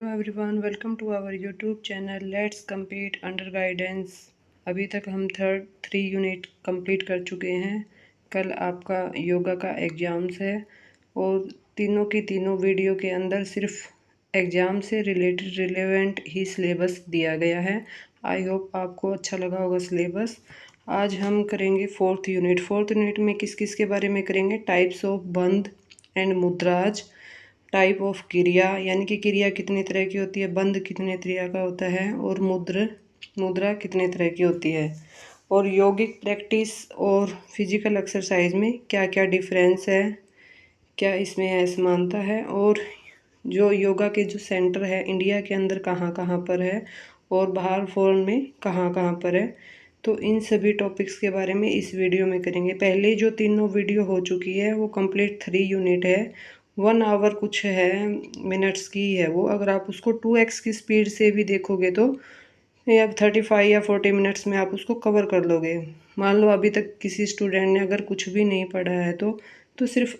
Everyone, welcome to our YouTube channel let's complete under guidance. अभी तक हम three unit complete कर चुके हैं। कल आपका योगा का एग्ज़ाम्स है और तीनों की तीनों वीडियो के अंदर सिर्फ एग्ज़ाम से रिलेटेड रिलेवेंट ही सिलेबस दिया गया है। आई होप आपको अच्छा लगा होगा सिलेबस। आज हम करेंगे फोर्थ यूनिट में किस किस के बारे में करेंगे? टाइप्स ऑफ बंद एंड मुद्राज, टाइप ऑफ क्रिया यानी कि क्रिया कितने तरह की होती है, बंद कितने तरह का होता है और मुद्रा कितने तरह की होती है, और यौगिक प्रैक्टिस और फिजिकल एक्सरसाइज में क्या क्या डिफरेंस है, क्या इसमें असमानता है, और जो योगा के जो सेंटर है इंडिया के अंदर कहाँ कहाँ पर है और बाहर फॉरेन में कहाँ कहाँ पर है। तो इन सभी टॉपिक्स के बारे में इस वीडियो में करेंगे। पहले जो तीनों वीडियो हो चुकी है वो कंप्लीट 3 यूनिट है, 1 आवर कुछ है मिनट्स की है वो। अगर आप उसको 2x की स्पीड से भी देखोगे तो या 35 या 40 मिनट्स में आप उसको कवर कर लोगे। मान लो अभी तक किसी स्टूडेंट ने अगर कुछ भी नहीं पढ़ा है तो सिर्फ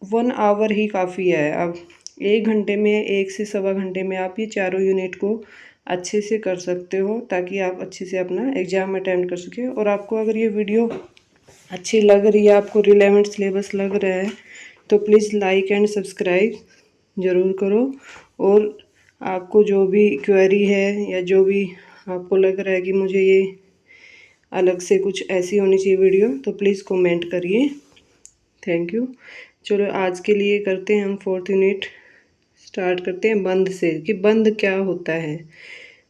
1 आवर ही काफ़ी है। अब 1 घंटे में, 1 से 1.25 घंटे में आप ये चारों यूनिट को अच्छे से कर सकते हो, ताकि आप अच्छे से अपना एग्ज़ाम अटेम्प्ट कर सके। और आपको अगर ये वीडियो अच्छी लग रही है, आपको रिलेवेंट सिलेबस लग रहा है, तो प्लीज़ लाइक एंड सब्सक्राइब ज़रूर करो। और आपको जो भी क्वेरी है या जो भी आपको लग रहा है कि मुझे ये अलग से कुछ ऐसी होनी चाहिए वीडियो, तो प्लीज़ कमेंट करिए। Thank you. चलो आज के लिए करते हैं हम फोर्थ यूनिट। स्टार्ट करते हैं बंद से कि बंद क्या होता है।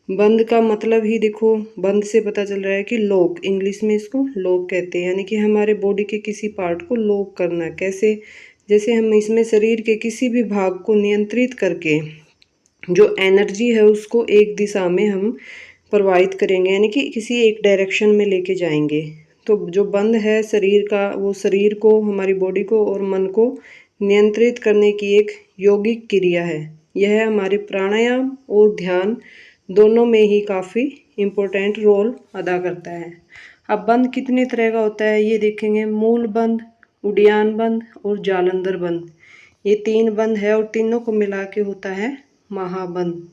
बंद का मतलब ही देखो, बंद से पता चल रहा है कि लॉक, इंग्लिश में इसको लॉक कहते हैं, यानी कि हमारे बॉडी के किसी पार्ट को लॉक करना। कैसे? जैसे हम इसमें शरीर के किसी भी भाग को नियंत्रित करके जो एनर्जी है उसको एक दिशा में हम प्रवाहित करेंगे, यानी कि किसी एक डायरेक्शन में लेके जाएंगे। तो जो बंद है शरीर का, वो शरीर को, हमारी बॉडी को और मन को नियंत्रित करने की एक यौगिक क्रिया है। यह हमारे प्राणायाम और ध्यान दोनों में ही काफ़ी इम्पोर्टेंट रोल अदा करता है। अब बंद कितने तरह का होता है ये देखेंगे। मूल बंद, उड़ियान बंद और जालंधर बंद, ये 3 बंद है और तीनों को मिला के होता है महाबंद।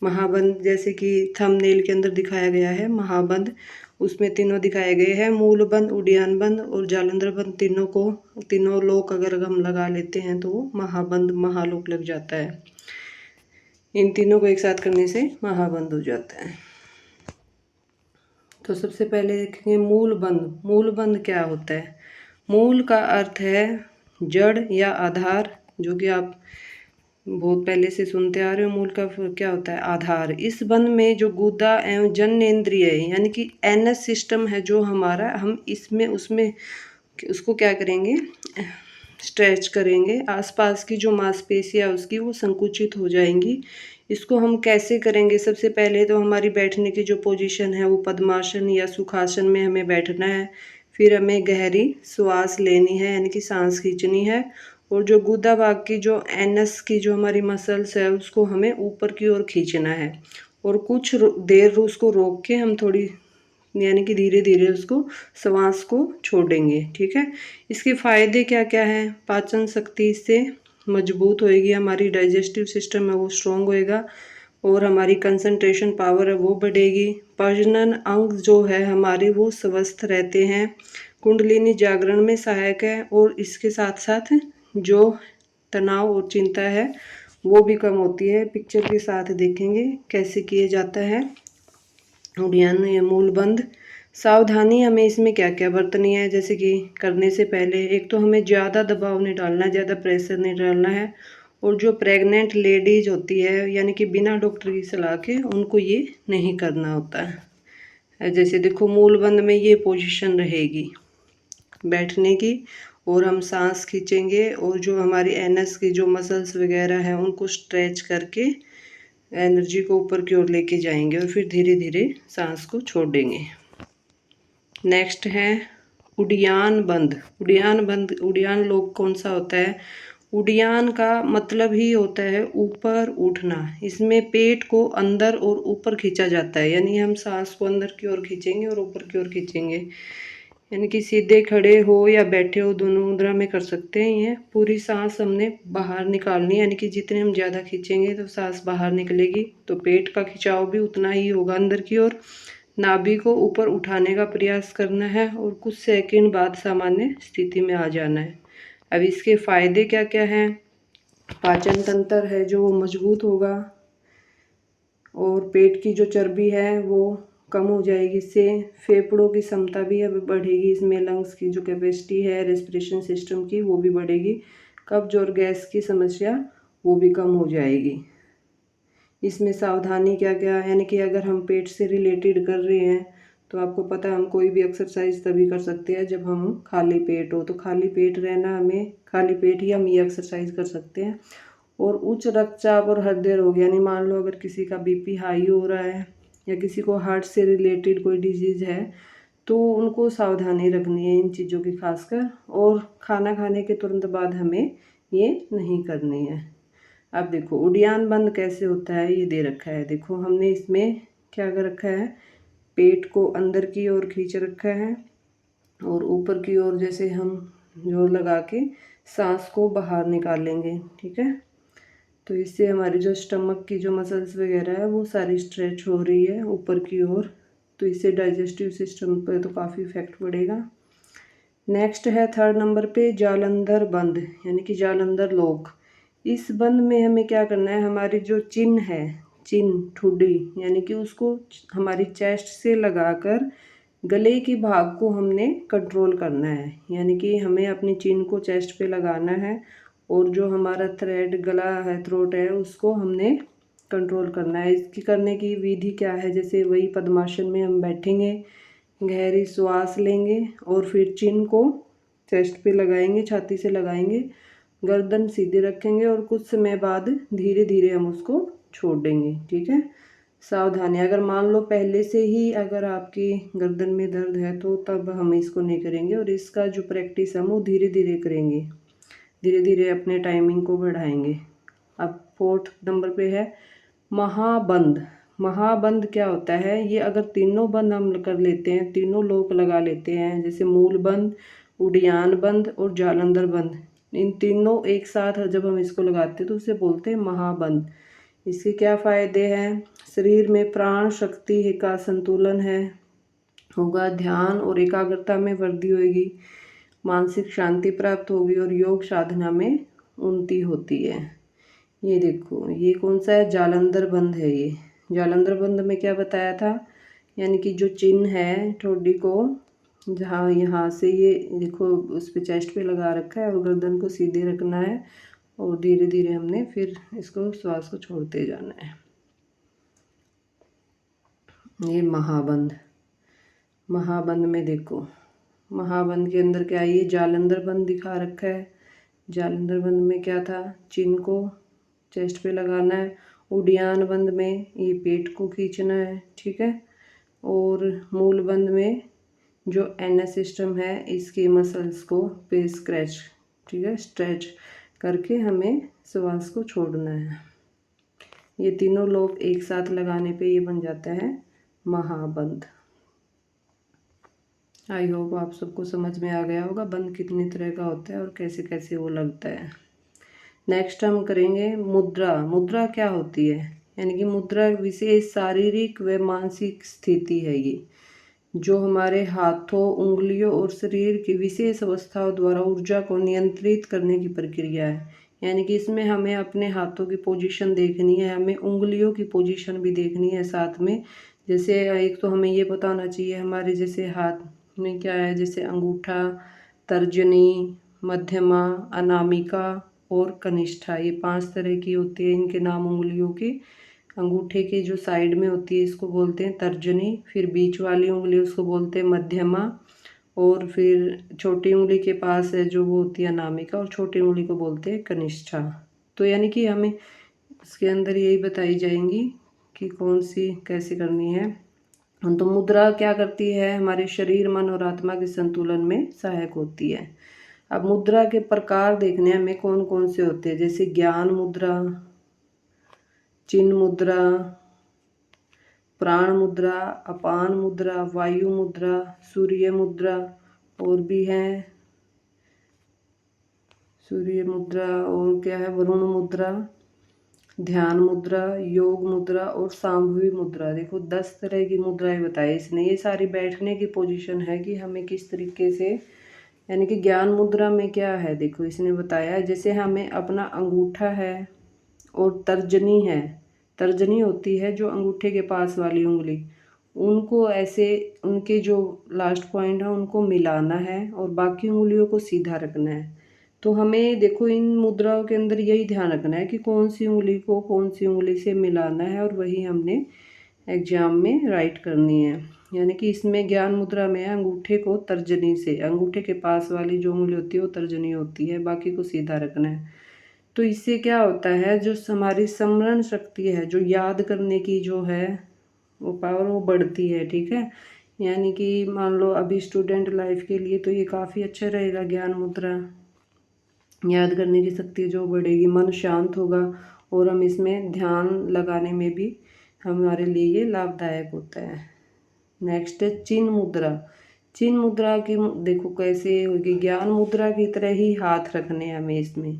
महाबंद जैसे कि थंबनेल के अंदर दिखाया गया है महाबंद, उसमें तीनों दिखाए गए हैं, मूल बंद, उड़ियान बंद और जालंधर बंद। तीनों लोक अगर हम लगा लेते हैं तो वो महाबंद, महालोक लग जाता है। इन तीनों को एक साथ करने से महाबंद हो जाता है। तो सबसे पहले देखेंगे मूल बंद। मूल बंद क्या होता है? मूल का अर्थ है जड़ या आधार, जो कि आप बहुत पहले से सुनते आ रहे हो। मूल का क्या होता है? आधार। इस बंद में जो गुदा एवं जननेंद्रिय यानी कि एनस सिस्टम है जो हमारा, हम इसमें उसमें उसको क्या करेंगे? स्ट्रेच करेंगे। आसपास की जो मांसपेशियाँ उसकी वो संकुचित हो जाएंगी। इसको हम कैसे करेंगे? सबसे पहले तो हमारी बैठने की जो पोजीशन है वो पद्मासन या सुखासन में हमें बैठना है। फिर हमें गहरी श्वास लेनी है, यानी कि सांस खींचनी है। और जो गुदा भाग की जो एनस की जो हमारी मसल्स है उसको हमें ऊपर की ओर खींचना है। और कुछ देर उसको रोक के हम थोड़ी, यानी कि धीरे धीरे उसको श्वास को छोड़ेंगे। ठीक है। इसके फायदे क्या क्या हैं? पाचन शक्ति इससे मजबूत होएगी, हमारी डाइजेस्टिव सिस्टम है वो स्ट्रॉन्ग होएगा, और हमारी कंसंट्रेशन पावर है वो बढ़ेगी। प्रजनन अंग जो है हमारे वो स्वस्थ रहते हैं। कुंडलिनी जागरण में सहायक है, और इसके साथ साथ जो तनाव और चिंता है वो भी कम होती है। पिक्चर के साथ देखेंगे कैसे किए जाता है उड़ियान या मूल बंद। सावधानी हमें इसमें क्या क्या बरतनी है? जैसे कि करने से पहले एक तो हमें ज़्यादा दबाव नहीं डालना है, ज़्यादा प्रेशर नहीं डालना है। और जो प्रेग्नेंट लेडीज होती है, यानी कि बिना डॉक्टर की सलाह के उनको ये नहीं करना होता है। जैसे देखो मूल बंद में ये पोजीशन रहेगी बैठने की, और हम सांस खींचेंगे और जो हमारी एनस की जो मसल्स वगैरह हैं उनको स्ट्रेच करके एनर्जी को ऊपर की ओर लेके जाएंगे, और फिर धीरे धीरे सांस को छोड़ेंगे। नेक्स्ट है उड़ियान बंद। उड़ियान लोक कौन सा होता है? उड़ियान का मतलब ही होता है ऊपर उठना। इसमें पेट को अंदर और ऊपर खींचा जाता है, यानी हम सांस को अंदर की ओर खींचेंगे और ऊपर की ओर खींचेंगे। यानी कि सीधे खड़े हो या बैठे हो, दोनों मुद्रा में कर सकते हैं। ये पूरी सांस हमने बाहर निकालनी है, यानी कि जितने हम ज़्यादा खींचेंगे तो सांस बाहर निकलेगी, तो पेट का खिंचाव भी उतना ही होगा अंदर की ओर। नाभि को ऊपर उठाने का प्रयास करना है और कुछ सेकंड बाद सामान्य स्थिति में आ जाना है। अब इसके फायदे क्या क्या हैं? पाचन तंत्र है जो वो मजबूत होगा, और पेट की जो चर्बी है वो कम हो जाएगी। इससे फेफड़ों की क्षमता भी अब बढ़ेगी, इसमें लंग्स की जो कैपेसिटी है रेस्पिरेशन सिस्टम की वो भी बढ़ेगी। कब्ज और गैस की समस्या वो भी कम हो जाएगी। इसमें सावधानी क्या क्या, यानी कि अगर हम पेट से रिलेटेड कर रहे हैं तो आपको पता है हम कोई भी एक्सरसाइज तभी कर सकते हैं जब हम खाली पेट हो, तो खाली पेट रहना, हमें खाली पेट ही हम ये एक्सरसाइज कर सकते हैं। और उच्च रक्तचाप और हृदय रोग, यानी मान लो अगर किसी का बीपी हाई हो रहा है या किसी को हार्ट से रिलेटेड कोई डिजीज़ है तो उनको सावधानी रखनी है इन चीज़ों की खासकर, और खाना खाने के तुरंत बाद हमें ये नहीं करनी है। अब देखो उड़ियान बंद कैसे होता है, ये दे रखा है। देखो हमने इसमें क्या कर रखा है, पेट को अंदर की ओर खींच रखा है और ऊपर की ओर जैसे हम जोर लगा के सांस को बाहर निकालेंगे, ठीक है। तो इससे हमारी जो स्टमक की जो मसल्स वगैरह है वो सारी स्ट्रेच हो रही है ऊपर की ओर, तो इससे डाइजेस्टिव सिस्टम पे तो काफ़ी इफेक्ट पड़ेगा। नेक्स्ट है थर्ड नंबर पे जालंधर बंद, यानी कि जालंधर लॉक। इस बंद में हमें क्या करना है, हमारी जो चिन है, चिन ठुड्डी, यानी कि उसको हमारी चेस्ट से लगाकर गले के भाग को हमने कंट्रोल करना है। यानी कि हमें अपनी चिन को चेस्ट पे लगाना है और जो हमारा थ्रेड गला है, थ्रोट है, उसको हमने कंट्रोल करना है। इसकी करने की विधि क्या है, जैसे वही पद्मासन में हम बैठेंगे, गहरी श्वास लेंगे और फिर चिन को चेस्ट पे लगाएंगे, छाती से लगाएंगे, गर्दन सीधे रखेंगे और कुछ समय बाद धीरे धीरे हम उसको छोड़ देंगे, ठीक है। सावधानी, अगर मान लो पहले से ही अगर आपकी गर्दन में दर्द है तो तब हम इसको नहीं करेंगे, और इसका जो प्रैक्टिस हम वो धीरे धीरे करेंगे, धीरे धीरे अपने टाइमिंग को बढ़ाएंगे। अब फोर्थ नंबर पे है महाबंद। महाबंद क्या होता है, ये अगर तीनों बंद हम कर लेते हैं, तीनों लोक लगा लेते हैं, जैसे मूल बंद, उड़ियान बंद और जालंधर बंद, इन तीनों एक साथ जब हम इसको लगाते हैं तो उसे बोलते हैं महाबंद। इसके क्या फ़ायदे हैं, शरीर में प्राण शक्ति का संतुलन है होगा, ध्यान और एकाग्रता में वृद्धि होगी, मानसिक शांति प्राप्त होगी और योग साधना में उन्नति होती है। ये देखो ये कौन सा है, जालंधर बंद है। ये जालंधर बंद में क्या बताया था, यानी कि जो चिन्ह है ठोडी को, जहाँ यहाँ से ये देखो उस पे चेस्ट पे लगा रखा है और गर्दन को सीधे रखना है और धीरे धीरे हमने फिर इसको श्वास को छोड़ते जाना है। ये महाबंद। महाबंद में देखो, महाबंद के अंदर क्या है, ये जालंधर बंद दिखा रखा है। जालंधर बंद में क्या था, चिन्ह को चेस्ट पे लगाना है। उड़ियान बंद में ये पेट को खींचना है, ठीक है। और मूल बंद में जो एनएस सिस्टम है इसके मसल्स को पे स्क्रैच, ठीक है, स्ट्रेच करके हमें श्वास को छोड़ना है। ये तीनों लोग एक साथ लगाने पे ये बन जाता है महाबंद। आई होप आप सबको समझ में आ गया होगा बंद कितनी तरह का होता है और कैसे कैसे वो लगता है। नेक्स्ट हम करेंगे मुद्रा। मुद्रा क्या होती है, यानी कि मुद्रा विशेष शारीरिक व मानसिक स्थिति है ये, जो हमारे हाथों, उंगलियों और शरीर की विशेष अवस्थाओं द्वारा ऊर्जा को नियंत्रित करने की प्रक्रिया है। यानी कि इसमें हमें अपने हाथों की पोजीशन देखनी है, हमें उंगलियों की पोजीशन भी देखनी है साथ में। जैसे एक तो हमें ये पता होना चाहिए हमारे जैसे हाथ में क्या है, जैसे अंगूठा, तर्जनी, मध्यमा, अनामिका और कनिष्ठा, ये 5 तरह की होती है इनके नाम उंगलियों के। अंगूठे की जो साइड में होती है इसको बोलते हैं तर्जनी, फिर बीच वाली उंगली उसको बोलते हैं मध्यमा, और फिर छोटी उंगली के पास है जो वो होती है अनामिका, और छोटी उंगली को बोलते हैं कनिष्ठा। तो यानी कि हमें इसके अंदर यही बताई जाएंगी कि कौन सी कैसे करनी है। तो मुद्रा क्या करती है, हमारे शरीर, मन और आत्मा के संतुलन में सहायक होती है। अब मुद्रा के प्रकार देखने हमें कौन कौन से होते हैं, जैसे ज्ञान मुद्रा, चिन्ह मुद्रा, प्राण मुद्रा, अपान मुद्रा, वायु मुद्रा, सूर्य मुद्रा, और भी हैं सूर्य मुद्रा, और क्या है, वरुण मुद्रा, ध्यान मुद्रा, योग मुद्रा और सांभवी मुद्रा। देखो 10 तरह की मुद्राएं बताई इसने। ये सारी बैठने की पोजीशन है कि हमें किस तरीके से, यानी कि ज्ञान मुद्रा में क्या है, देखो इसने बताया है जैसे हमें अपना अंगूठा है और तर्जनी है। तर्जनी होती है जो अंगूठे के पास वाली उंगली, उनको ऐसे उनके जो लास्ट पॉइंट है उनको मिलाना है और बाकी उंगलियों को सीधा रखना है। तो हमें देखो इन मुद्राओं के अंदर यही ध्यान रखना है कि कौन सी उंगली को कौन सी उंगली से मिलाना है, और वही हमने एग्जाम में राइट करनी है। यानी कि इसमें ज्ञान मुद्रा में अंगूठे को तर्जनी से, अंगूठे के पास वाली जो उंगली होती है वो तर्जनी होती है, बाकी को सीधा रखना है। तो इससे क्या होता है, जो हमारी स्मरण शक्ति है, जो याद करने की जो है वो पावर, वो बढ़ती है। ठीक है, यानी कि मान लो अभी स्टूडेंट लाइफ के लिए तो ये काफ़ी अच्छा रहेगा ज्ञान मुद्रा। याद करने की शक्ति जो बढ़ेगी, मन शांत होगा और हम इसमें ध्यान लगाने में भी हमारे लिए ये लाभदायक होता है। नेक्स्ट है चिन्ह मुद्रा। चिन्ह मुद्रा की देखो कैसे होगी, ज्ञान मुद्रा की तरह ही हाथ रखने हैं हमें इसमें,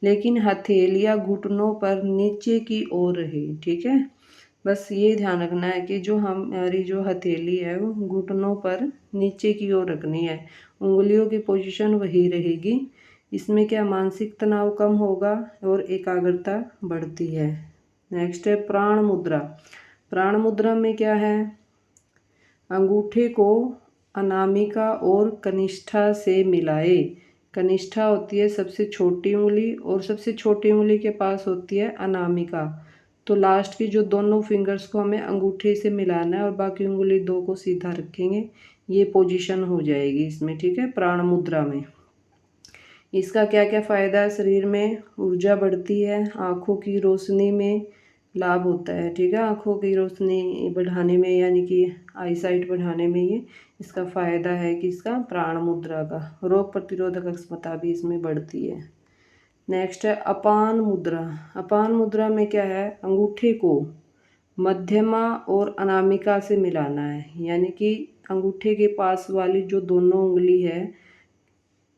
लेकिन हथेलियाँ घुटनों पर नीचे की ओर रहे। ठीक है, बस ये ध्यान रखना है कि जो हमारी जो हथेली है वो घुटनों पर नीचे की ओर रखनी है, उंगलियों की पोजीशन वही रहेगी। इसमें क्या, मानसिक तनाव कम होगा और एकाग्रता बढ़ती है। नेक्स्ट है प्राण मुद्रा। प्राण मुद्रा में क्या है, अंगूठे को अनामिका और कनिष्ठा से मिलाए। कनिष्ठा होती है सबसे छोटी उंगली और सबसे छोटी उंगली के पास होती है अनामिका। तो लास्ट की जो दोनों फिंगर्स को हमें अंगूठे से मिलाना है और बाकी उंगली दो को सीधा रखेंगे, ये पोजीशन हो जाएगी इसमें। ठीक है, प्राण मुद्रा में इसका क्या क्या फ़ायदा है, शरीर में ऊर्जा बढ़ती है, आँखों की रोशनी में लाभ होता है। ठीक है, आँखों की रोशनी बढ़ाने में, यानी कि आई साइट बढ़ाने में ये इसका फ़ायदा है कि इसका प्राण मुद्रा का रोग प्रतिरोधक क्षमता भी इसमें बढ़ती है। नेक्स्ट है अपान मुद्रा। अपान मुद्रा में क्या है, अंगूठे को मध्यमा और अनामिका से मिलाना है, यानी कि अंगूठे के पास वाली जो दोनों उंगली है,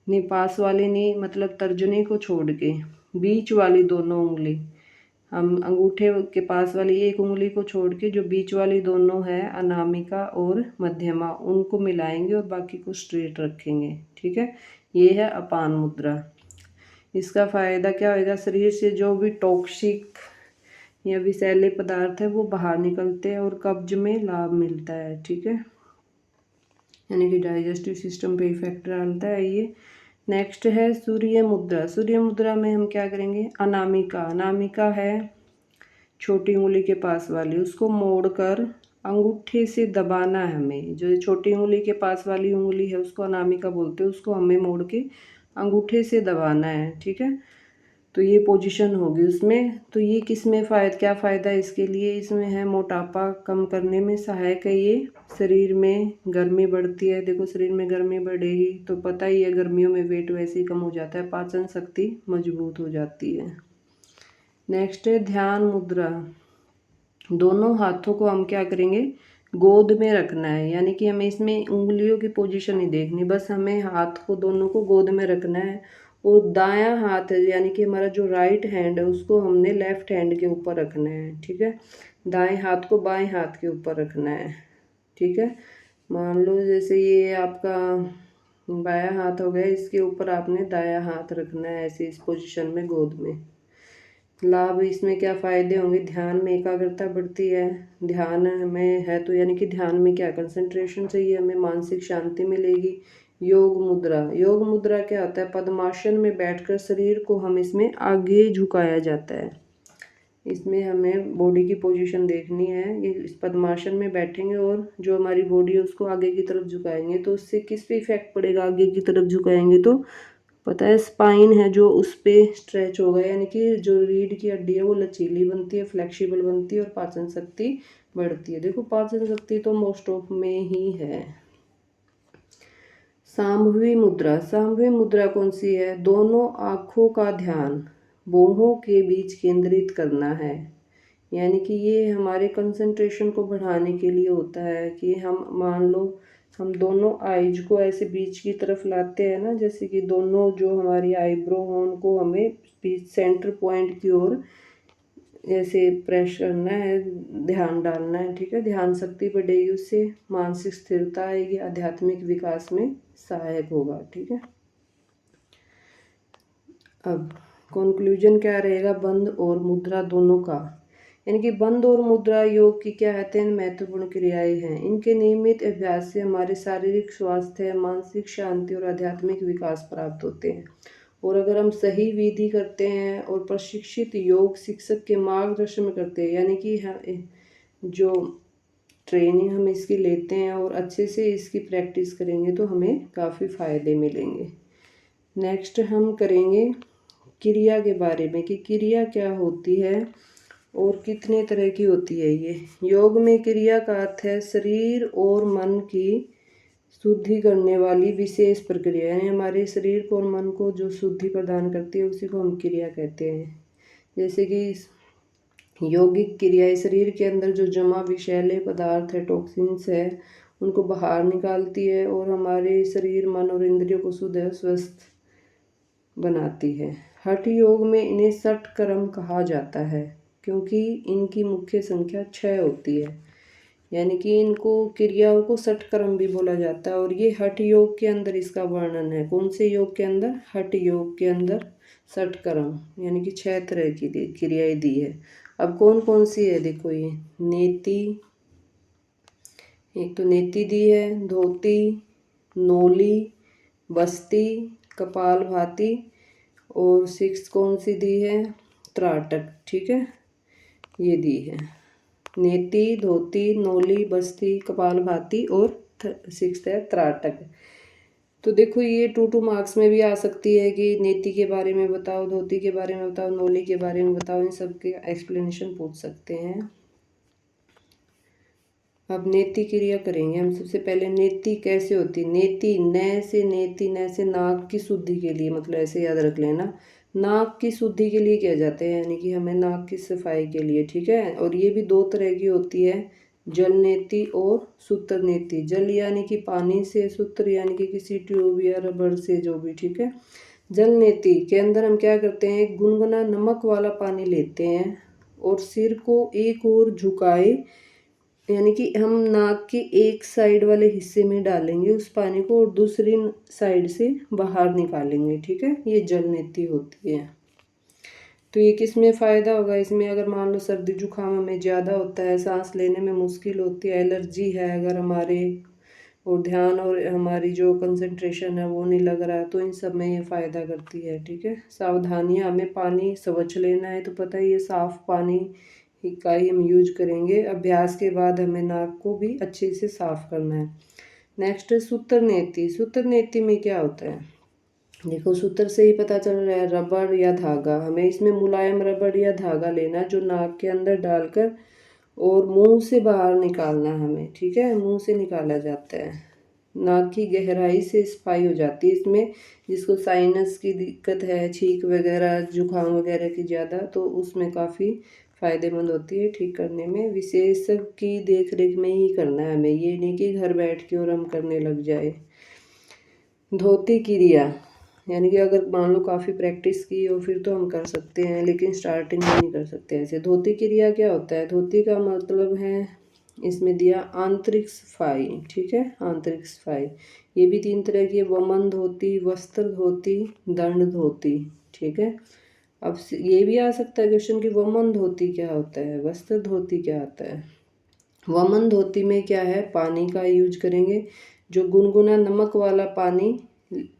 नहीं पास वाली नहीं, मतलब तर्जनी को छोड़ के बीच वाली दोनों उंगली, हम अंगूठे के पास वाली एक उंगली को छोड़ के जो बीच वाली दोनों है अनामिका और मध्यमा, उनको मिलाएंगे और बाकी को स्ट्रेट रखेंगे। ठीक है, ये है अपान मुद्रा। इसका फ़ायदा क्या होगा, शरीर से जो भी टॉक्सिक या विषैले पदार्थ है वो बाहर निकलते हैं और कब्ज में लाभ मिलता है। ठीक है, यानी कि डाइजेस्टिव सिस्टम पे इफेक्ट डालता है ये। नेक्स्ट है सूर्य मुद्रा। सूर्य मुद्रा में हम क्या करेंगे, अनामिका, अनामिका है छोटी उंगली के पास वाली, उसको मोड़कर अंगूठे से दबाना है हमें। जो छोटी उंगली के पास वाली उंगली है उसको अनामिका बोलते हैं, उसको हमें मोड़ के अंगूठे से दबाना है। ठीक है, तो ये पोजीशन होगी उसमें। तो ये किस में क्या फ़ायदा है इसके लिए, इसमें है मोटापा कम करने में सहायक है ये, शरीर में गर्मी बढ़ती है। देखो शरीर में गर्मी बढ़ेगी तो पता ही है गर्मियों में वेट वैसे ही कम हो जाता है, पाचन शक्ति मजबूत हो जाती है। नेक्स्ट है ध्यान मुद्रा। दोनों हाथों को हम क्या करेंगे, गोद में रखना है, यानी कि हमें इसमें उंगलियों की पोजीशन नहीं देखनी, बस हमें हाथ को दोनों को गोद में रखना है। और दायां हाथ है, यानी कि हमारा जो राइट हैंड है उसको हमने लेफ्ट हैंड के ऊपर रखना है। ठीक है, दाएं हाथ को बाएं हाथ के ऊपर रखना है। ठीक है, मान लो जैसे ये आपका बायां हाथ हो गया, इसके ऊपर आपने दायां हाथ रखना है ऐसे इस पोजीशन में गोद में। लाभ इसमें क्या फ़ायदे होंगे, ध्यान में एकाग्रता बढ़ती है। ध्यान में है तो यानी कि ध्यान में क्या कंसंट्रेशन चाहिए, हमें मानसिक शांति मिलेगी। योग मुद्रा, योग मुद्रा क्या होता है, पद्मासन में बैठकर शरीर को हम इसमें आगे झुकाया जाता है। इसमें हमें बॉडी की पोजीशन देखनी है, ये इस पद्मासन में बैठेंगे और जो हमारी बॉडी है उसको आगे की तरफ झुकाएंगे। तो उससे किस पे इफेक्ट पड़ेगा, आगे की तरफ झुकाएंगे तो पता है स्पाइन है जो उस पर स्ट्रेच होगा, यानी कि जो रीढ़ की हड्डी है वो लचीली बनती है, फ्लेक्सिबल बनती है और पाचन शक्ति बढ़ती है। देखो पाचन शक्ति तो मोस्ट ऑफ में ही है। सांभवी मुद्रा। सांभवी मुद्रा कौन सी है, दोनों आँखों का ध्यान बाहों के बीच केंद्रित करना है, यानी कि ये हमारे कंसंट्रेशन को बढ़ाने के लिए होता है कि हम मान लो हम दोनों आईज को ऐसे बीच की तरफ लाते हैं ना, जैसे कि दोनों जो हमारी आईब्रो हो उनको हमें बीच सेंटर पॉइंट की ओर ऐसे प्रेस करना है, ध्यान डालना है, ठीक है। ध्यान शक्ति बढ़ेगी, उससे मानसिक स्थिरता आएगी, आध्यात्मिक विकास में सहायक होगा, ठीक है। अब कंक्लूजन क्या रहेगा, बंद और मुद्रा दोनों का, यानी कि बंद और मुद्रा योग की क्या कहते हैं, महत्वपूर्ण क्रियाएं हैं। इनके नियमित अभ्यास से हमारे शारीरिक स्वास्थ्य, मानसिक शांति और आध्यात्मिक विकास प्राप्त होते हैं। और अगर हम सही विधि करते हैं और प्रशिक्षित योग शिक्षक के मार्गदर्शन में करते हैं, यानी कि जो ट्रेनिंग हम इसकी लेते हैं और अच्छे से इसकी प्रैक्टिस करेंगे तो हमें काफ़ी फायदे मिलेंगे। नेक्स्ट हम करेंगे क्रिया के बारे में, कि क्रिया क्या होती है और कितने तरह की होती है। ये योग में क्रिया का अर्थ है शरीर और मन की शुद्धि करने वाली विशेष प्रक्रिया, यानी हमारे शरीर को और मन को जो शुद्धि प्रदान करती है उसी को हम क्रिया कहते हैं। जैसे कि यौगिक क्रियाएं शरीर के अंदर जो जमा विषैले पदार्थ है, टॉक्सिन्स है, उनको बाहर निकालती है और हमारे शरीर, मन और इंद्रियों को शुद्ध और स्वस्थ बनाती है। हठ योग में इन्हें षट कर्म कहा जाता है, क्योंकि इनकी मुख्य संख्या 6 होती है, यानी कि इनको क्रियाओं को षट कर्म भी बोला जाता है। और ये हठ योग के अंदर इसका वर्णन है। कौन से योग के अंदर, हठ योग के अंदर षट कर्म, यानी कि 6 तरह की क्रियाएं दी है। अब कौन कौन सी है, देखो ये नेति, एक तो नेति दी है, धोती, नोली, बस्ती, कपालभाति, और 6 कौन सी दी है, त्राटक, ठीक है, ये दी है नेति, धोती, नोली, बस्ती, कपालभाति और 6 है त्राटक। तो देखो ये 2 मार्क्स में भी आ सकती है कि नेति के बारे में बताओ, धोती के बारे में बताओ, नोली के बारे में बताओ, इन सब के एक्सप्लेनेशन पूछ सकते हैं। अब नेति क्रिया करेंगे हम। सबसे पहले नेति कैसे होती है, नेति नेति न से नाक की शुद्धि के लिए, मतलब ऐसे याद रख लेना, नाक की शुद्धि के लिए किया जाता है, यानी कि हमें नाक की सफाई के लिए, ठीक है। और ये भी 2 तरह की होती है, जल नेति और सूत्र नेति। जल यानी कि पानी से, सूत्र यानी कि किसी ट्यूब या रबड़ से, जो भी, ठीक है। जल नेति के अंदर हम क्या करते हैं, एक गुनगुना नमक वाला पानी लेते हैं और सिर को एक ओर झुकाए, यानी कि हम नाक के एक साइड वाले हिस्से में डालेंगे उस पानी को और दूसरी साइड से बाहर निकालेंगे, ठीक है। ये जल नेति होती है। तो ये किस में फ़ायदा होगा, इसमें अगर मान लो सर्दी जुकाम हमें ज़्यादा होता है, सांस लेने में मुश्किल होती है, एलर्जी है अगर हमारे, और ध्यान और हमारी जो कंसंट्रेशन है वो नहीं लग रहा है, तो इन सब में ये फ़ायदा करती है, ठीक है। सावधानियाँ, हमें पानी स्वच्छ लेना है, तो पता है ये साफ़ पानी का ही हम यूज करेंगे। अभ्यास के बाद हमें नाक को भी अच्छे से साफ़ करना है। नेक्स्ट है सूत्र नेति। सूत्र नेति में क्या होता है, देखो सूत्र से ही पता चल रहा है, रबड़ या धागा, हमें इसमें मुलायम रबड़ या धागा लेना जो नाक के अंदर डालकर और मुंह से बाहर निकालना हमें, ठीक है, मुंह से निकाला जाता है। नाक की गहराई से सफाई हो जाती है इसमें, जिसको साइनस की दिक्कत है, छींक वगैरह, जुकाम वगैरह की ज़्यादा, तो उसमें काफ़ी फ़ायदेमंद होती है ठीक करने में। विशेषज्ञ की देख रेख में ही करना है हमें, ये नहीं कि घर बैठ के और हम करने लग जाए। धोती क्रिया, यानी कि अगर मान लो काफ़ी प्रैक्टिस की हो फिर तो हम कर सकते हैं, लेकिन स्टार्टिंग में नहीं कर सकते ऐसे। धोती क्रिया क्या होता है, धोती का मतलब है, इसमें दिया आंतरिक सफाई, ठीक है, आंतरिक सफाई। ये भी 3 तरह की है, वमन धोती, वस्त्र धोती, दंड धोती, ठीक है। अब ये भी आ सकता है क्वेश्चन कि वमन धोती क्या होता है, वस्त्र धोती क्या होता है। वमन धोती में क्या है, पानी का यूज करेंगे, जो गुनगुना नमक वाला पानी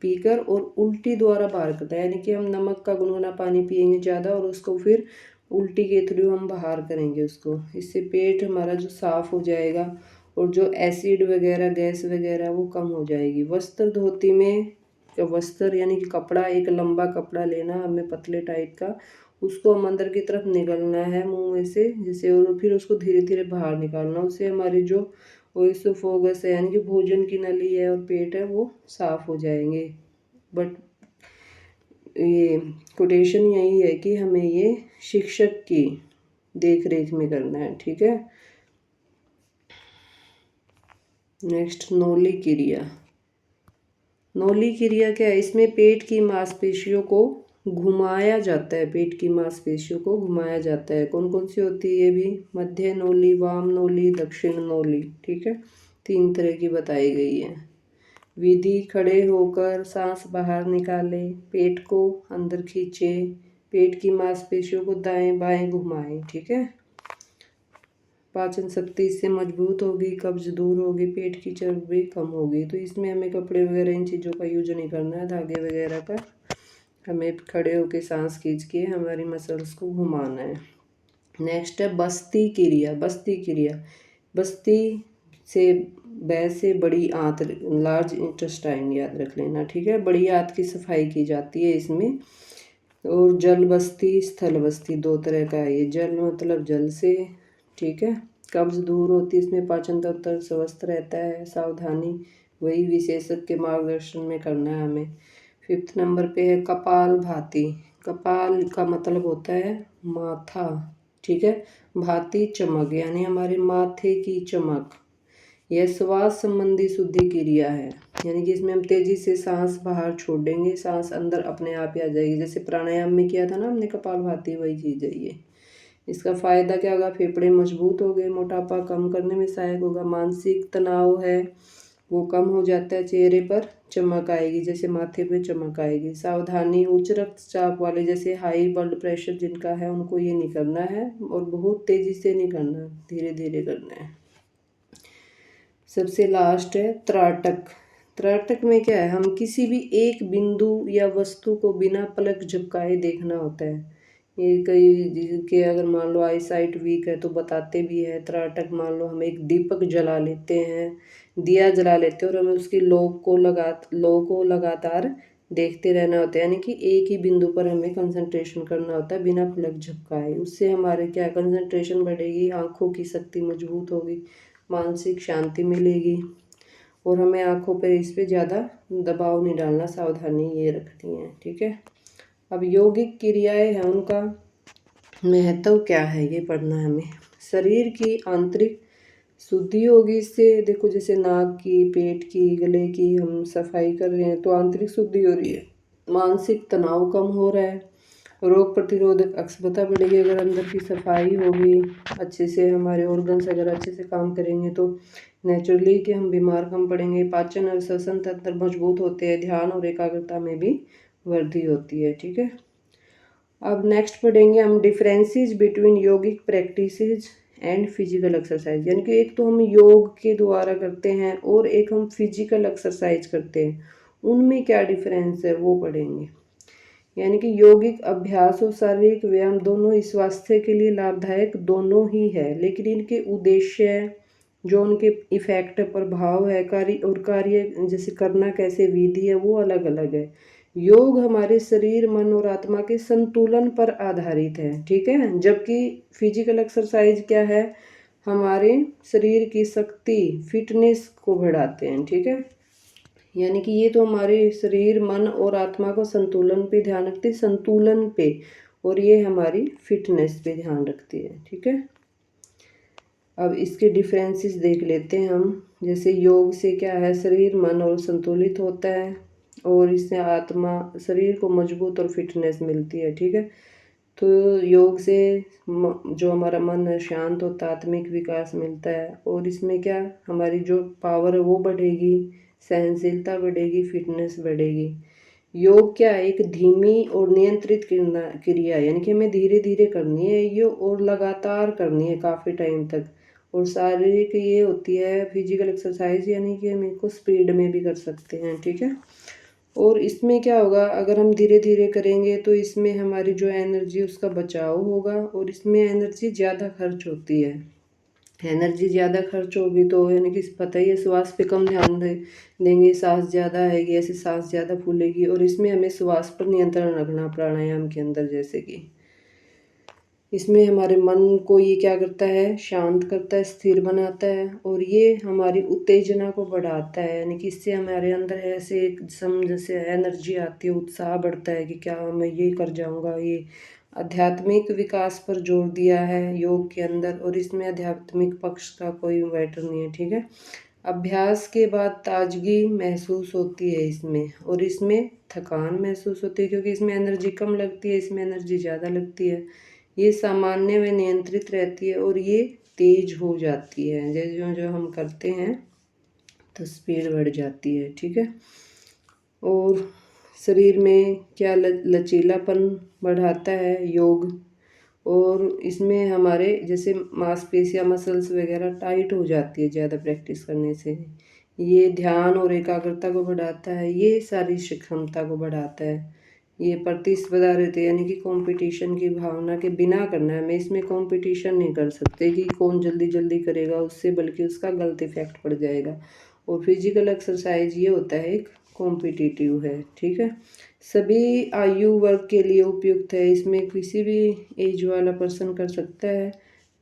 पीकर और उल्टी द्वारा बाहर करता है, यानी कि हम नमक का गुनगुना पानी पिएंगे ज़्यादा और उसको फिर उल्टी के थ्रू हम बाहर करेंगे उसको। इससे पेट हमारा जो साफ़ हो जाएगा और जो एसिड वगैरह, गैस वगैरह वो कम हो जाएगी। वस्त्र धोती में, वस्त्र यानी कि कपड़ा, एक लंबा कपड़ा लेना हमें पतले टाइप का, उसको हम अंदर की तरफ निगलना है मुंह में से जैसे, और फिर उसको धीरे धीरे बाहर निकालना। उससे हमारी जो ओएसोफेगस है, यानी कि भोजन की नली है और पेट है, वो साफ़ हो जाएंगे। बट ये कोटेशन यही है कि हमें ये शिक्षक की देख रेख में करना है, ठीक है। नेक्स्ट नौली क्रिया। नौली क्रिया क्या है, इसमें पेट की मांसपेशियों को घुमाया जाता है, पेट की मांसपेशियों को घुमाया जाता है। कौन कौन सी होती है ये भी, मध्य नौली, वाम नौली, दक्षिण नौली, ठीक है, 3 तरह की बताई गई है। विधि, खड़े होकर सांस बाहर निकाले, पेट को अंदर खींचे, पेट की मांसपेशियों को दाएं बाएं घुमाएं, ठीक है। पाचन शक्ति इससे मजबूत होगी, कब्ज दूर होगी, पेट की चर्बी कम होगी। तो इसमें हमें कपड़े वगैरह इन चीज़ों का यूज नहीं करना है, धागे वगैरह का। हमें खड़े होकर सांस खींच के हमारी मसल्स को घुमाना है। नेक्स्ट है बस्ती क्रिया। बस्ती क्रिया, बस्ती से से बड़ी आंत, लार्ज इंटेस्टाइन याद रख लेना, ठीक है। बड़ी आंत की सफाई की जाती है इसमें। और जल बस्ती, स्थल बस्ती, 2 तरह का है ये। जल मतलब जल से, ठीक है। कब्ज दूर होती है इसमें, पाचन तंत्र स्वस्थ रहता है। सावधानी वही विशेषज्ञ के मार्गदर्शन में करना है हमें। 5th नंबर पे है कपाल भाती। कपाल का मतलब होता है माथा, ठीक है। भाती चमक, यानी हमारे माथे की चमक। यह श्वास संबंधी शुद्धि क्रिया है, यानी कि इसमें हम तेजी से सांस बाहर छोड़ेंगे, सांस अंदर अपने आप ही आ जाएगी। जैसे प्राणायाम में किया था ना हमने कपालभाति, वही चीज़ है ये। इसका फ़ायदा क्या होगा, फेफड़े मजबूत हो गए, मोटापा कम करने में सहायक होगा। मानसिक तनाव है वो कम हो जाता है, चेहरे पर चमक आएगी, जैसे माथे पे चमक आएगी। सावधानी, उच्च रक्तचाप वाले, जैसे हाई ब्लड प्रेशर जिनका है उनको ये नहीं करना है, और बहुत तेज़ी से नहीं करना, धीरे धीरे करना है। सबसे लास्ट है त्राटक। त्राटक में क्या है, हम किसी भी एक बिंदु या वस्तु को बिना पलक झपकाए देखना होता है। ये कई जिनके अगर मान लो आई साइट वीक है तो बताते भी है। त्राटक, मान लो हम एक दीपक जला लेते हैं, दिया जला लेते हैं, और हमें उसकी लो को लगातार देखते रहना होता है, यानी कि एक ही बिंदु पर हमें कंसंट्रेशन करना होता है बिना पलक झपकाए। उससे हमारे क्या कंसंट्रेशन बढ़ेगी, आँखों की शक्ति मजबूत होगी, मानसिक शांति मिलेगी। और हमें आँखों पर इस पर ज़्यादा दबाव नहीं डालना, सावधानी ये रखनी है, ठीक है। अब यौगिक क्रियाएं हैं, उनका महत्व क्या है ये पढ़ना है हमें। शरीर की आंतरिक शुद्धि होगी इससे। देखो जैसे नाक की, पेट की, गले की हम सफाई कर रहे हैं तो आंतरिक शुद्धि हो रही है। मानसिक तनाव कम हो रहा है। रोग प्रतिरोधक क्षमता बढ़ेगी अगर अंदर की सफाई होगी अच्छे से, हमारे ऑर्गन्स अगर अच्छे से काम करेंगे तो नेचुरली कि हम बीमार कम पड़ेंगे। पाचन और श्वसन तंत्र मजबूत होते हैं, ध्यान और एकाग्रता में भी वृद्धि होती है, ठीक है। अब नेक्स्ट पढ़ेंगे हम differences between yogic practices and physical exercise, यानी कि एक तो हम योग के द्वारा करते हैं और एक हम फिजिकल एक्सरसाइज करते हैं, उनमें क्या डिफरेंस है वो पढ़ेंगे। यानी कि यौगिक अभ्यास और शारीरिक व्यायाम दोनों ही स्वास्थ्य के लिए लाभदायक दोनों ही है, लेकिन इनके उद्देश्य, जो उनके इफेक्ट प्रभाव है, कार्य जैसे करना कैसे विधि है वो अलग अलग है। योग हमारे शरीर, मन और आत्मा के संतुलन पर आधारित है, ठीक है। जबकि फिजिकल एक्सरसाइज क्या है, हमारे शरीर की शक्ति, फिटनेस को बढ़ाते हैं, ठीक है। यानी कि ये तो हमारे शरीर, मन और आत्मा को संतुलन पे ध्यान रखती है, संतुलन पे, और ये हमारी फिटनेस पे ध्यान रखती है, ठीक है। अब इसके डिफरेंसेस देख लेते हैं हम। जैसे योग से क्या है, शरीर, मन और संतुलित होता है, और इससे आत्मा, शरीर को मजबूत और फिटनेस मिलती है, ठीक है। तो योग से जो हमारा मन है शांत होता है, आत्मिक विकास मिलता है, और इसमें क्या हमारी जो पावर है वो बढ़ेगी, सहनशीलता बढ़ेगी, फिटनेस बढ़ेगी। योग क्या है, एक धीमी और नियंत्रित क्रिया, यानी कि हमें धीरे धीरे करनी है ये, और लगातार करनी है काफ़ी टाइम तक। और शारीरिक ये होती है फिजिकल एक्सरसाइज, यानी कि हम इसको स्पीड में भी कर सकते हैं, ठीक है। और इसमें क्या होगा, अगर हम धीरे धीरे करेंगे तो इसमें हमारी जो एनर्जी उसका बचाव होगा, और इसमें एनर्जी ज़्यादा खर्च होती है। एनर्जी ज़्यादा खर्च होगी तो यानी कि पता ही है, श्वास पे कम ध्यान देंगे, सांस ज़्यादा आएगी, ऐसे सांस ज़्यादा फूलेगी, और इसमें हमें श्वास पर नियंत्रण रखना प्राणायाम के अंदर। जैसे कि इसमें हमारे मन को ये क्या करता है, शांत करता है, स्थिर बनाता है, और ये हमारी उत्तेजना को बढ़ाता है, यानी कि इससे हमारे अंदर ऐसे एक जैसे एनर्जी आती है, उत्साह बढ़ता है कि क्या मैं ये कर जाऊंगा। ये आध्यात्मिक विकास पर जोर दिया है योग के अंदर, और इसमें आध्यात्मिक पक्ष का कोई मैटर नहीं है, ठीक है। अभ्यास के बाद ताजगी महसूस होती है इसमें, और इसमें थकान महसूस होती है क्योंकि इसमें एनर्जी कम लगती है, इसमें एनर्जी ज़्यादा लगती है। ये सामान्य व नियंत्रित रहती है और ये तेज हो जाती है। जैसे जो जो हम करते हैं तो स्पीड बढ़ जाती है, ठीक है। और शरीर में क्या लचीलापन बढ़ाता है योग, और इसमें हमारे जैसे मांसपेशियाँ मसल्स वगैरह टाइट हो जाती है ज़्यादा प्रैक्टिस करने से। ये ध्यान और एकाग्रता को बढ़ाता है, ये शारीरिक क्षमता को बढ़ाता है। ये प्रतिस्पर्धा रहती है यानी कि कंपटीशन की भावना के बिना करना है। हमें इसमें कंपटीशन नहीं कर सकते कि कौन जल्दी जल्दी करेगा उससे, बल्कि उसका गलत इफेक्ट पड़ जाएगा। और फिजिकल एक्सरसाइज ये होता है एक कॉम्पिटिटिव है, ठीक है। सभी आयु वर्ग के लिए उपयुक्त है, इसमें किसी भी एज वाला पर्सन कर सकता है।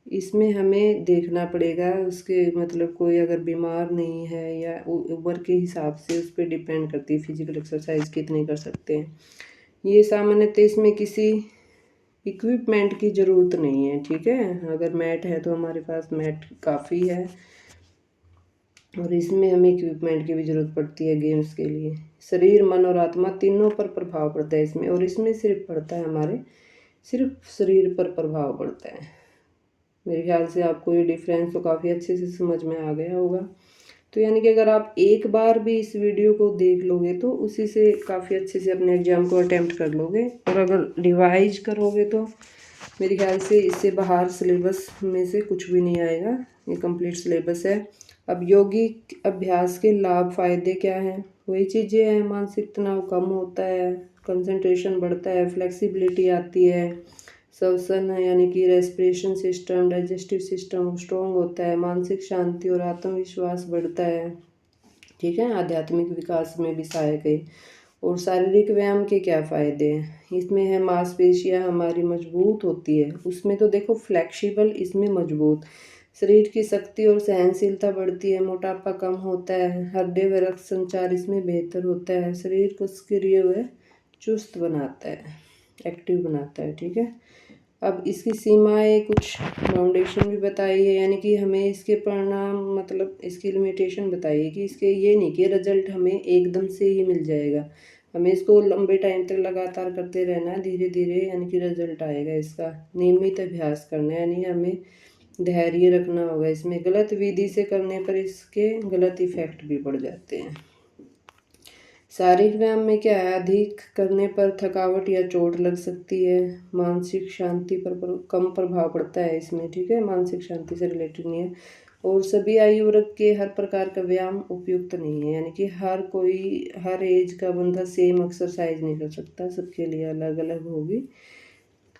इसमें हमें देखना पड़ेगा उसके मतलब कोई अगर बीमार नहीं है या उम्र के हिसाब से उस पर डिपेंड करती है फिजिकल एक्सरसाइज कितनी कर सकते हैं। ये सामान्यतः इसमें किसी इक्विपमेंट की ज़रूरत नहीं है, ठीक है। अगर मैट है तो हमारे पास मैट काफ़ी है, और इसमें हमें इक्विपमेंट की भी ज़रूरत पड़ती है गेम्स के लिए। शरीर मन और आत्मा तीनों पर प्रभाव पड़ता है इसमें, और इसमें सिर्फ पड़ता है हमारे सिर्फ शरीर पर प्रभाव पड़ता है। मेरे ख्याल से आपको ये डिफरेंस तो काफ़ी अच्छे से समझ में आ गया होगा। तो यानी कि अगर आप एक बार भी इस वीडियो को देख लोगे तो उसी से काफ़ी अच्छे से अपने एग्ज़ाम को अटेम्प्ट कर लोगे, और अगर रिवाइज करोगे तो मेरे ख्याल से इससे बाहर सिलेबस में से कुछ भी नहीं आएगा। ये कंप्लीट सिलेबस है। अब योगिक अभ्यास के लाभ फ़ायदे क्या हैं? वही चीज़ें हैं, मानसिक तनाव कम होता है, कंसंट्रेशन बढ़ता है, फ्लेक्सिबिलिटी आती है, श्वसन है यानी कि respiration system, digestive system strong होता है, मानसिक शांति और आत्मविश्वास बढ़ता है, ठीक है। आध्यात्मिक विकास में भी सहायक है। और शारीरिक व्यायाम के क्या फ़ायदे हैं? इसमें है मांसपेशियाँ हमारी मजबूत होती है, उसमें तो देखो फ्लेक्सिबल, इसमें मजबूत। शरीर की शक्ति और सहनशीलता बढ़ती है, मोटापा कम होता है, हृदय व रक्त संचार इसमें बेहतर होता है, शरीर को सक्रिय व चुस्त बनाता है, एक्टिव बनाता है, ठीक है। अब इसकी सीमाएं कुछ फाउंडेशन भी बताई है, यानी कि हमें इसके परिणाम मतलब इसकी लिमिटेशन बताई है कि इसके ये नहीं कि रिजल्ट हमें एकदम से ही मिल जाएगा, हमें इसको लंबे टाइम तक लगातार करते रहना है, धीरे धीरे यानी कि रिजल्ट आएगा इसका। नियमित अभ्यास करना है यानी हमें धैर्य रखना होगा। इसमें गलत विधि से करने पर इसके गलत इफेक्ट भी पड़ जाते हैं। शारीरिक व्यायाम में क्या है, अधिक करने पर थकावट या चोट लग सकती है, मानसिक शांति पर कम प्रभाव पड़ता है इसमें, ठीक है। मानसिक शांति से रिलेटेड नहीं है। और सभी आयु वर्ग के हर प्रकार का व्यायाम उपयुक्त नहीं है, यानी कि हर कोई हर एज का बंदा सेम एक्सरसाइज नहीं कर सकता, सबके लिए अलग अलग होगी।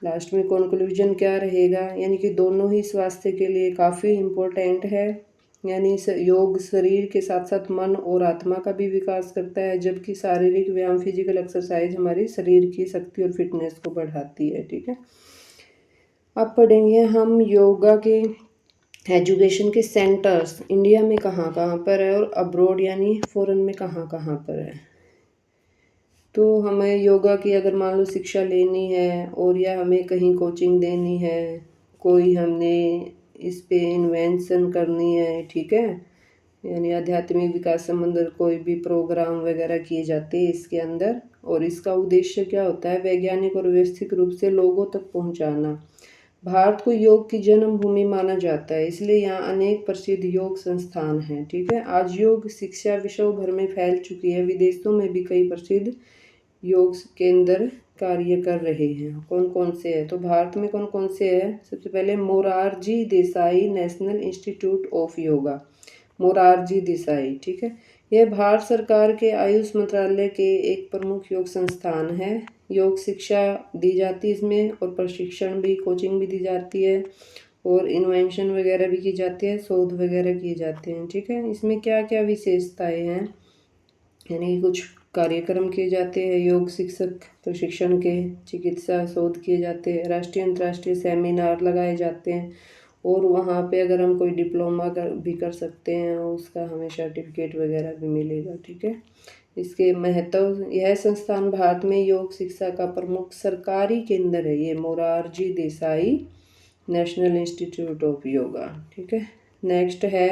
लास्ट में कंक्लूजन क्या रहेगा, यानी कि दोनों ही स्वास्थ्य के लिए काफ़ी इम्पोर्टेंट है। यानी योग शरीर के साथ साथ मन और आत्मा का भी विकास करता है, जबकि शारीरिक व्यायाम फिजिकल एक्सरसाइज हमारी शरीर की शक्ति और फिटनेस को बढ़ाती है, ठीक है। अब पढ़ेंगे हम योगा के एजुकेशन के सेंटर्स इंडिया में कहाँ कहाँ पर है और अब्रॉड यानी फॉरेन में कहाँ कहाँ पर है। तो हमें योगा की अगर मान लो शिक्षा लेनी है और या हमें कहीं कोचिंग देनी है, कोई हमने इस पे इन्वेंशन करनी है, ठीक है, यानी आध्यात्मिक विकास संबंधित कोई भी प्रोग्राम वगैरह किए जाते हैं इसके अंदर, और इसका उद्देश्य क्या होता है, वैज्ञानिक और व्यवस्थित रूप से लोगों तक पहुंचाना। भारत को योग की जन्मभूमि माना जाता है, इसलिए यहाँ अनेक प्रसिद्ध योग संस्थान हैं, ठीक है। आज योग शिक्षा विश्व भर में फैल चुकी है, विदेशों में भी कई प्रसिद्ध योग केंद्र कार्य कर रहे हैं। कौन कौन से हैं, तो भारत में कौन कौन से हैं, सबसे पहले Morarji Desai national institute of yoga, Morarji Desai, ठीक है। यह भारत सरकार के आयुष मंत्रालय के एक प्रमुख योग संस्थान है। योग शिक्षा दी जाती है इसमें, और प्रशिक्षण भी, कोचिंग भी दी जाती है, और इन्वेंशन वगैरह भी की जाती है, शोध वगैरह किए जाते हैं, ठीक है। इसमें क्या क्या विशेषताएं हैं, यानी कुछ कार्यक्रम किए जाते हैं योग शिक्षक प्रशिक्षण के, चिकित्सा शोध किए जाते हैं, राष्ट्रीय अंतर्राष्ट्रीय सेमिनार लगाए जाते हैं, और वहाँ पे अगर हम कोई डिप्लोमा भी कर सकते हैं उसका हमें सर्टिफिकेट वगैरह भी मिलेगा, ठीक है। इसके महत्व, यह संस्थान भारत में योग शिक्षा का प्रमुख सरकारी केंद्र है, ये Morarji Desai national institute of yoga, ठीक है। नेक्स्ट है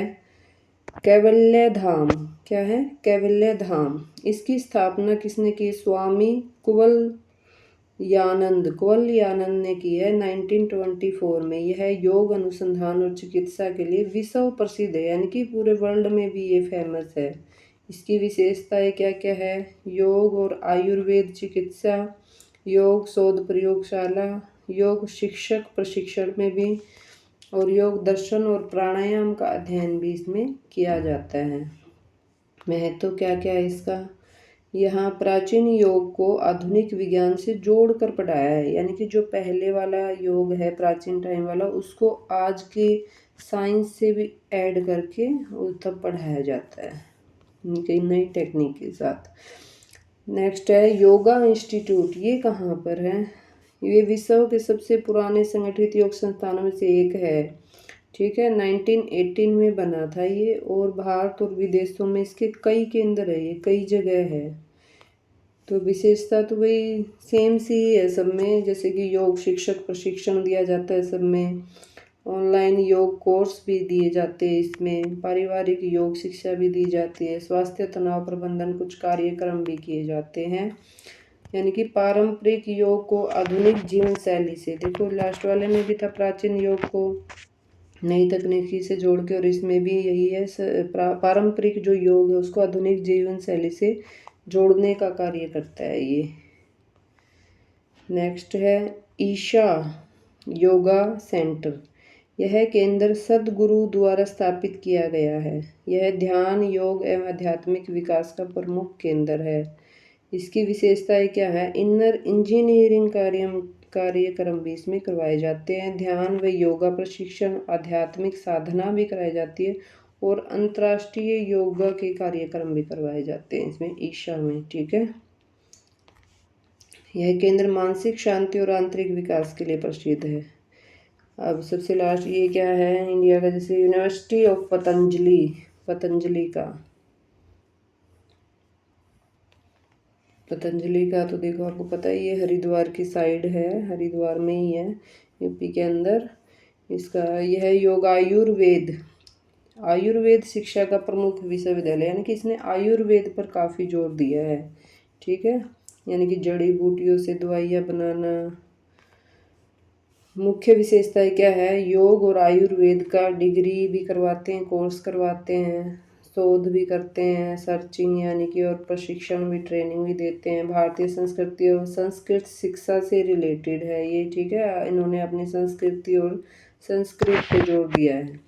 कैवल्य धाम क्या है? कैवल्य धाम। इसकी स्थापना किसने की? स्वामी कुवलयानंद ने की है 1924 में। यह योग अनुसंधान और चिकित्सा के लिए विश्व प्रसिद्ध है, यानी कि पूरे वर्ल्ड में भी ये फेमस है। इसकी विशेषताएं क्या क्या है? योग और आयुर्वेद चिकित्सा, योग शोध प्रयोगशाला, योग शिक्षक प्रशिक्षण में भी, और योग दर्शन और प्राणायाम का अध्ययन भी इसमें किया जाता है। महत्व क्या क्या है इसका? यहाँ प्राचीन योग को आधुनिक विज्ञान से जोड़कर पढ़ाया है, यानी कि जो पहले वाला योग है प्राचीन टाइम वाला, उसको आज की साइंस से भी ऐड करके वो तब पढ़ाया जाता है उनकी नई टेक्निक के साथ। नेक्स्ट है योगा इंस्टीट्यूट। ये कहाँ पर है? ये विश्व के सबसे पुराने संगठित योग संस्थानों में से एक है। ठीक है, 1918 में बना था ये, और भारत और विदेशों में इसके कई केंद्र है, ये कई जगह है। तो विशेषता तो वही सेम सी है सब में, जैसे कि योग शिक्षक प्रशिक्षण दिया जाता है सब में, ऑनलाइन योग कोर्स भी दिए जाते हैं इसमें, पारिवारिक योग शिक्षा भी दी जाती है, स्वास्थ्य तनाव प्रबंधन कुछ कार्यक्रम भी किए जाते हैं। यानी कि पारंपरिक योग को आधुनिक जीवन शैली से, देखो लास्ट वाले में भी था प्राचीन योग को नई तकनीकी से जोड़ के, और इसमें भी यही है पारंपरिक जो योग है उसको आधुनिक जीवन शैली से जोड़ने का कार्य करता है ये। नेक्स्ट है ईशा योगा सेंटर। यह केंद्र सद्गुरु द्वारा स्थापित किया गया है। यह ध्यान योग एवं आध्यात्मिक विकास का प्रमुख केंद्र है। इसकी विशेषताएं क्या है? इनर इंजीनियरिंग कार्यक्रम भी इसमें करवाए जाते हैं, ध्यान व योगा प्रशिक्षण, आध्यात्मिक साधना भी कराई जाती है, और अंतर्राष्ट्रीय योगा के कार्यक्रम भी करवाए जाते हैं इसमें ईशा में। ठीक है, यह केंद्र मानसिक शांति और आंतरिक विकास के लिए प्रसिद्ध है। अब सबसे लास्ट ये क्या है इंडिया का? जैसे यूनिवर्सिटी ऑफ पतंजलि का तो देखो आपको पता ही है, हरिद्वार की साइड है, हरिद्वार में ही है यूपी के अंदर। इसका यह योग आयुर्वेद शिक्षा का प्रमुख विश्वविद्यालय, यानी कि इसने आयुर्वेद पर काफ़ी जोर दिया है। ठीक है, यानी कि जड़ी बूटियों से दवाइयाँ बनाना। मुख्य विशेषताएं क्या है? योग और आयुर्वेद का डिग्री भी करवाते हैं, कोर्स करवाते हैं, शोध भी करते हैं, सर्चिंग यानी कि, और प्रशिक्षण भी, ट्रेनिंग भी देते हैं। भारतीय संस्कृति और संस्कृत शिक्षा से रिलेटेड है ये। ठीक है, इन्होंने अपनी संस्कृति और संस्कृत पे जोर दिया है।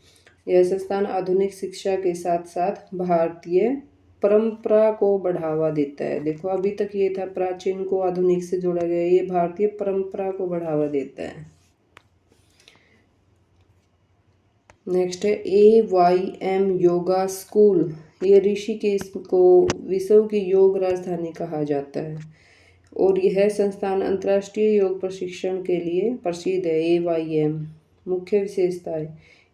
यह संस्थान आधुनिक शिक्षा के साथ साथ भारतीय परंपरा को बढ़ावा देता है। देखो अभी तक ये था प्राचीन को आधुनिक से जोड़ा गया, ये भारतीय परंपरा को बढ़ावा देता है। नेक्स्ट है AYM योगा स्कूल। ये ऋषिकेश को विश्व की योग राजधानी कहा जाता है, और यह संस्थान अंतर्राष्ट्रीय योग प्रशिक्षण के लिए प्रसिद्ध है। AYM मुख्य विशेषताएं,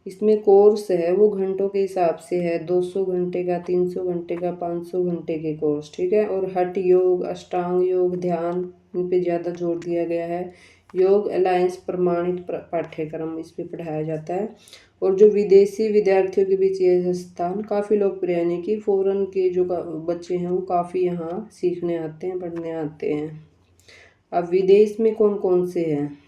इसमें कोर्स है वो घंटों के हिसाब से है, 200 घंटे का, 300 घंटे का, 500 घंटे के कोर्स। ठीक है, और हठ योग, अष्टांग योग, ध्यान, इन पे ज़्यादा जोर दिया गया है। योग अलायंस प्रमाणित पाठ्यक्रम इस पे पढ़ाया जाता है, और जो विदेशी विद्यार्थियों के बीच ये संस्थान काफ़ी लोकप्रिय, यानी कि फॉरेन के जो बच्चे हैं वो काफ़ी यहाँ सीखने आते हैं, पढ़ने आते हैं। अब विदेश में कौन कौन से हैं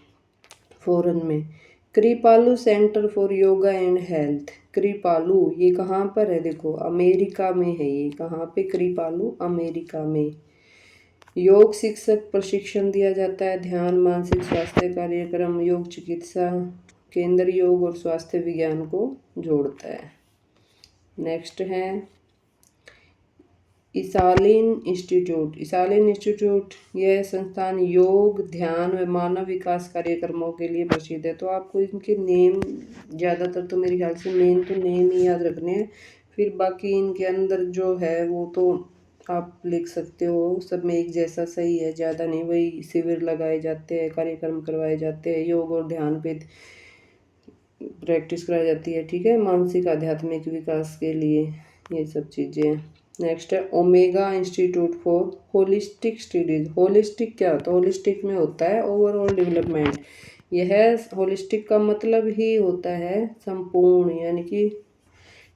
फॉरेन में? Kripalu centre for yoga and health. Kripalu ये कहाँ पर है? देखो अमेरिका में है ये। कहाँ पे? कृपालू अमेरिका में। योग शिक्षक प्रशिक्षण दिया जाता है, ध्यान, मानसिक स्वास्थ्य कार्यक्रम, योग चिकित्सा केंद्र योग और स्वास्थ्य विज्ञान को जोड़ता है। नेक्स्ट है इसालिन इंस्टीट्यूट। यह संस्थान योग, ध्यान व मानव विकास कार्यक्रमों के लिए प्रसिद्ध है। तो आपको इनके नेम ज़्यादातर तो मेरे ख्याल से मेन तो नेम ही याद रखने हैं, फिर बाकी इनके अंदर जो है वो तो आप लिख सकते हो, सब में एक जैसा सही है, ज़्यादा नहीं। वही शिविर लगाए जाते हैं, कार्यक्रम करवाए जाते हैं, योग और ध्यान पे प्रैक्टिस कराई जाती है। ठीक है, मानसिक आध्यात्मिक विकास के लिए ये सब चीज़ें। नेक्स्ट है omega institute for holistic studies. Holistic क्या होता है? होलिस्टिक में होता है ओवरऑल डेवलपमेंट। यह होलिस्टिक का मतलब ही होता है संपूर्ण, यानी कि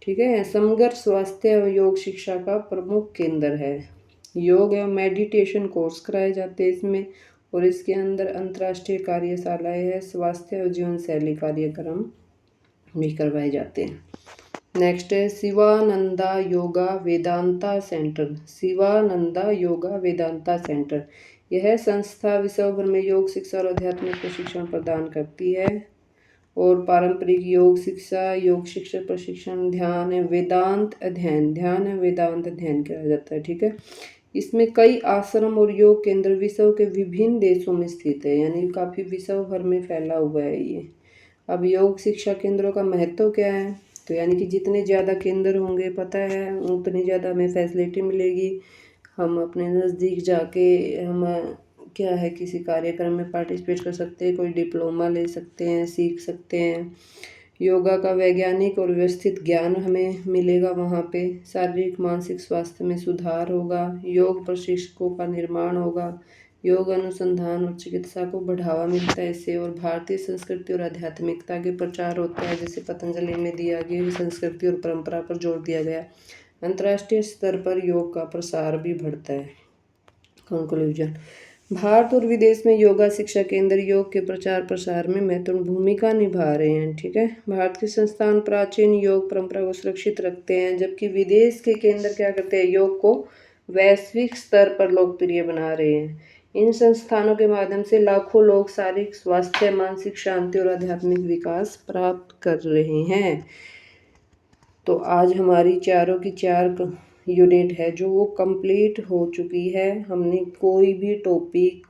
ठीक है। समग्र स्वास्थ्य एवं योग शिक्षा का प्रमुख केंद्र है। योग एवं मेडिटेशन कोर्स कराए जाते हैं इसमें, और इसके अंदर अंतर्राष्ट्रीय कार्यशालाएं है, स्वास्थ्य और जीवन शैली कार्यक्रम भी करवाए जाते हैं। नेक्स्ट है शिवानंदा योगा वेदांता सेंटर। शिवानंदा योगा वेदांता सेंटर, यह संस्था विश्व भर में योग शिक्षा और आध्यात्मिक प्रशिक्षण प्रदान करती है, और पारंपरिक योग शिक्षा प्रशिक्षण, ध्यान वेदांत अध्ययन किया जाता है। ठीक है। इसमें कई आश्रम और योग केंद्र विश्व के विभिन्न देशों में स्थित है, यानी काफ़ी विश्व भर में फैला हुआ है ये। अब योग शिक्षा केंद्रों का महत्व क्या है, तो यानी कि जितने ज़्यादा केंद्र होंगे पता है उतनी ज़्यादा हमें फैसिलिटी मिलेगी। हम अपने नज़दीक जाके हम क्या है किसी कार्यक्रम में पार्टिसिपेट कर सकते हैं, कोई डिप्लोमा ले सकते हैं, सीख सकते हैं। योगा का वैज्ञानिक और व्यवस्थित ज्ञान हमें मिलेगा वहाँ पे। शारीरिक मानसिक स्वास्थ्य में सुधार होगा, योग प्रशिक्षकों का निर्माण होगा, योग अनुसंधान और चिकित्सा को बढ़ावा मिलता है इससे, और भारतीय संस्कृति और आध्यात्मिकता के प्रचार होता है, जैसे पतंजलि में दिया गया संस्कृति और परंपरा पर जोर दिया गया। अंतर्राष्ट्रीय स्तर पर योग का प्रसार भी बढ़ता है। कंक्लूजन, भारत और विदेश में योगा शिक्षा केंद्र योग के प्रचार प्रसार में महत्वपूर्ण भूमिका निभा रहे हैं। ठीक है। भारत के संस्थान प्राचीन योग परंपरा को सुरक्षित रखते हैं, जबकि विदेश के केंद्र क्या करते हैं, योग को वैश्विक स्तर पर लोकप्रिय बना रहे हैं। इन संस्थानों के माध्यम से लाखों लोग शारीरिक स्वास्थ्य, मानसिक शांति और आध्यात्मिक विकास प्राप्त कर रहे हैं। तो आज हमारी चारों की 4 यूनिट है जो वो कंप्लीट हो चुकी है। हमने कोई भी टॉपिक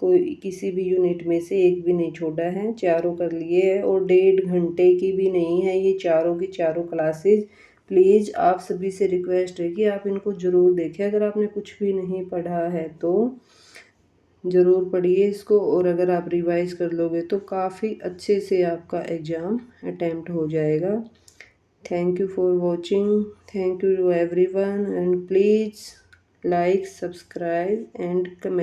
किसी भी यूनिट में से एक भी नहीं छोड़ा है, चारों कर लिए है, और 1.5 घंटे की भी नहीं है ये चारों की चारों क्लासेज। प्लीज़ आप सभी से रिक्वेस्ट है कि आप इनको ज़रूर देखें। अगर आपने कुछ भी नहीं पढ़ा है तो ज़रूर पढ़िए इसको, और अगर आप रिवाइज कर लोगे तो काफ़ी अच्छे से आपका एग्ज़ाम अटैम्प्ट हो जाएगा। Thank you for watching. Thank you to everyone, and please like, subscribe and comment.